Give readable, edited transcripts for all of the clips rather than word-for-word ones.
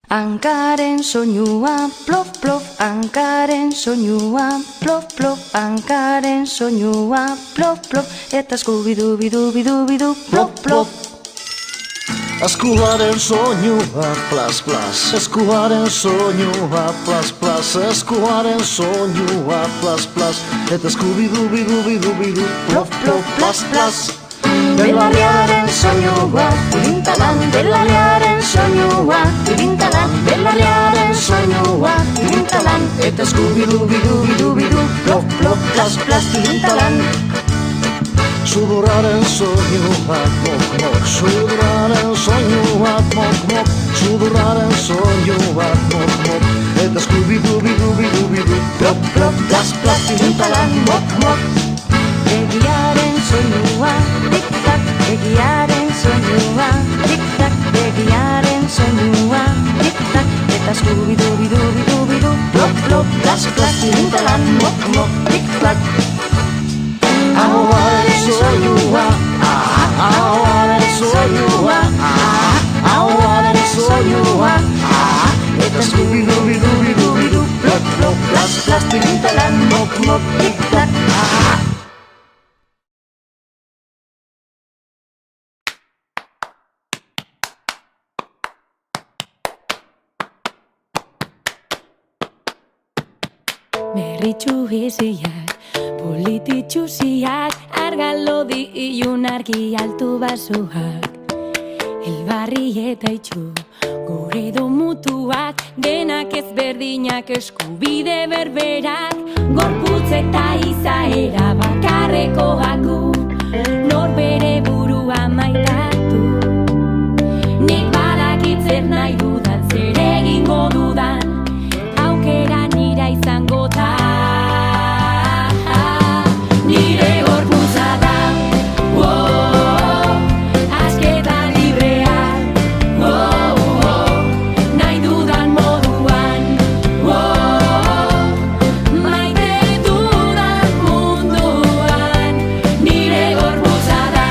Hankaren soinua, plof, plof, hankaren soinua, plof, plof, hankaren soinua, plof, plof, eta skubidu-bidu-bidu-bidu, plof, plof. Eskuaren soinua, plas, plas. Eskuaren soinua, plas, plas. Eskuaren soinua, plas, plas. Eta skubidu-bidu-bidu-bidu, plof, plof, plas, plas. Belarriaren soinua, irintalan, belarriaren soinua, irintalan, belarriaren soinua, irintalan, Eta skubidu-bidu-bidu-bidu, plof, plof, plas, plas, irintalan. Sudurraren soinua, mok, mok. Sudurraren soinua, mok, mok. Sudurraren soinua, mok, mok. Eta skubidu-bidu-bidu-bidu, plof, plof, plas, plas, irintalan, mok, mok. Egiaren soinua, tik-tak, egiaren soinua, tik-tak, egiaren soinua, tik-tak, eta skubidu-bidu-bidu-bidu, plop, plop, plas, plas, irintalan, mok, mok, tik-tak. Ahoaren soinua, ahoaren soinua, ahoaren soinua, eta skubidu-bidu-bidu-bidu, plop, plop, plas, plas, irintalan, mok, mok, tik-tak. Berritxu iziak, polititxuziak, argalodi ilun argi altu basuak. Elbarri eta itxu, gure edo mutuak, denak ezberdinak eskubide berberak, gorputz eta izaera bakarrekoak gu, nor bere burua maitatu. Nik badakit zer nahi dudan, zer egingo dudan, aukera nira izango da. Nire gorputza da, asketa librea, nahi dudan moduan, maite dudan munduan. Nire gorputza da,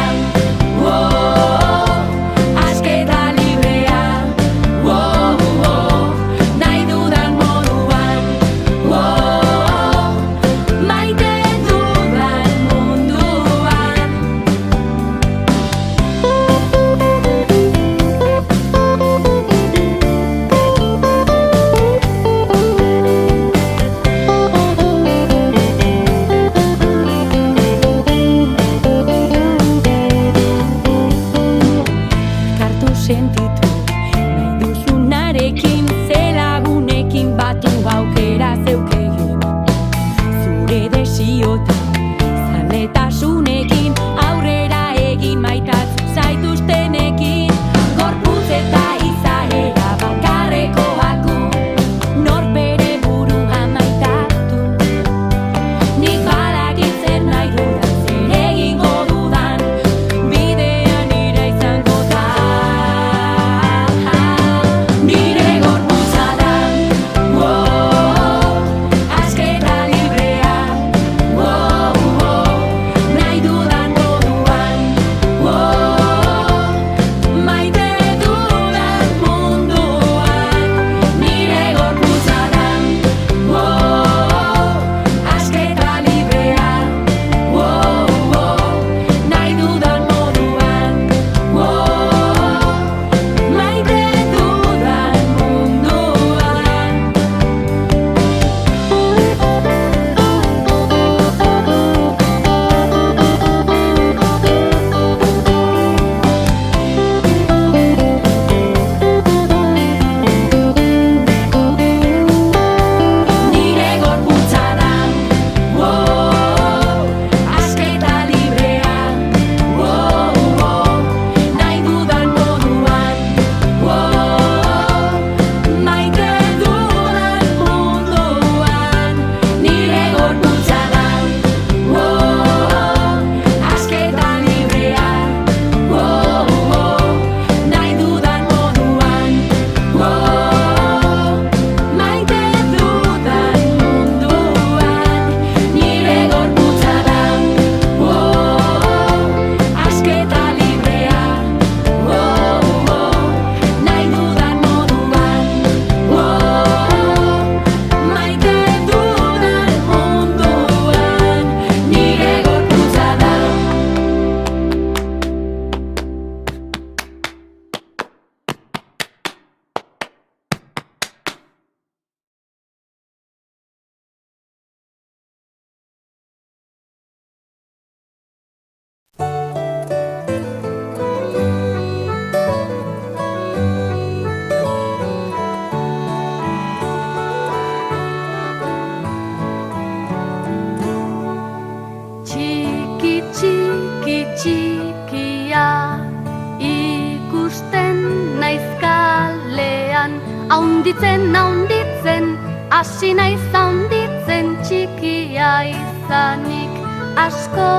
haunditzen, hasi naiz haunditzen, txikia izanik, asko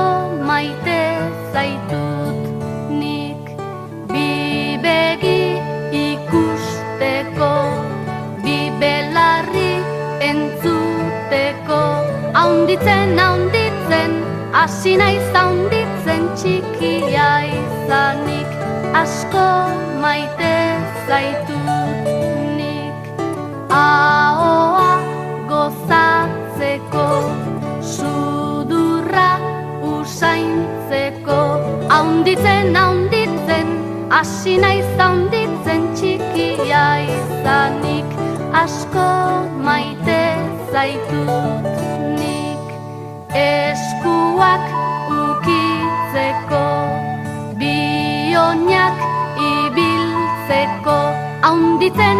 maite zaitut nik. Bi begi ikusteko, bi belarri entzuteko, haunditzen, hasi naiz haunditzen, txikia izanik, asko maite zaitut nik. Ahoa gozatzeko, sudurra usaintzeko, haunditzen, hasi naiz haunditzen, txikia izanik, asko maite zaitut nik. Eskuak ukitzeko, bioinak ibiltzeko, haunditzen,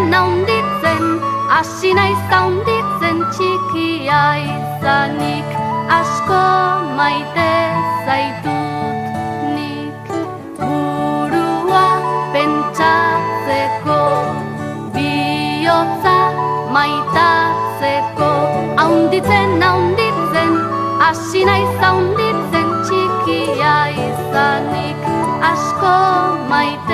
hasi naiz haunditzen, txikia izanik, asko maite zaitut nik. Burua pentsatzeko, bihotza maitatzeko, haunditzen, hasi naiz haunditzen, txikia izanik, asko maite